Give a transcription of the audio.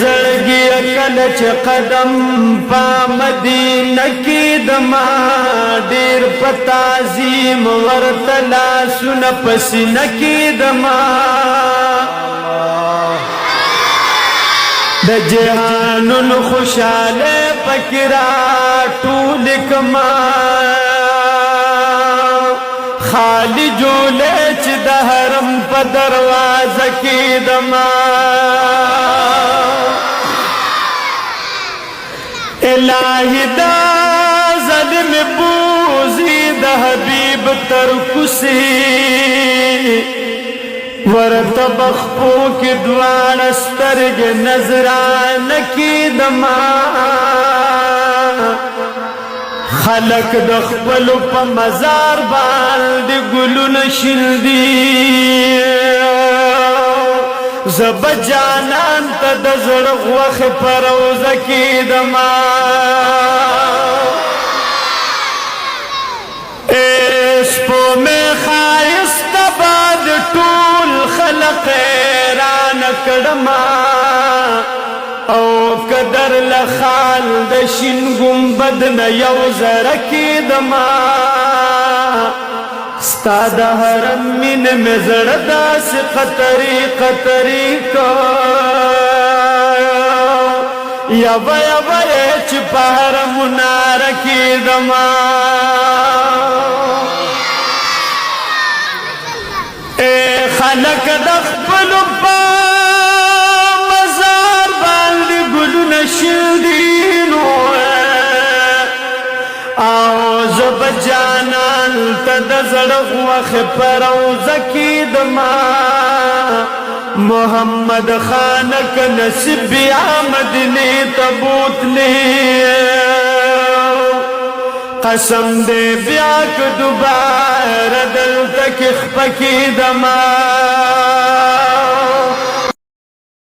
زړګي کله چې قدم په مدینه کې دما ډېر په تعظیم ورته لاسونه په سینه کې دما د جهانونو خوشاله پکې راټول کما خالی جوړه چې د حرم په دروازه کې دما الہی دا ظلم بوزی دا حبیب ترکسی ورت بخپو کی دوان استرگ نظران کی دما خلق دخبلو پا مزار بالد گلو نشندی زب جانان تا دزرق وخ پروزه کی دما اسپو میں خایست باد طول خلق ایران کڑما او قدر لخال دشن گنبد نیو زرکی دما ستا د حرم مین میں زړه سے قطری قطری کو یا ویا ویا چې په حرم نار کې دما اے خلق د خپل په مزار باندې ګلونه شیندینو او زب جانان تد زړه وخ پروزه کې دما محمد خان ک نصیب مدینه تبوتلی قسم دې بیا ک دوباره دلته کې خپکی دما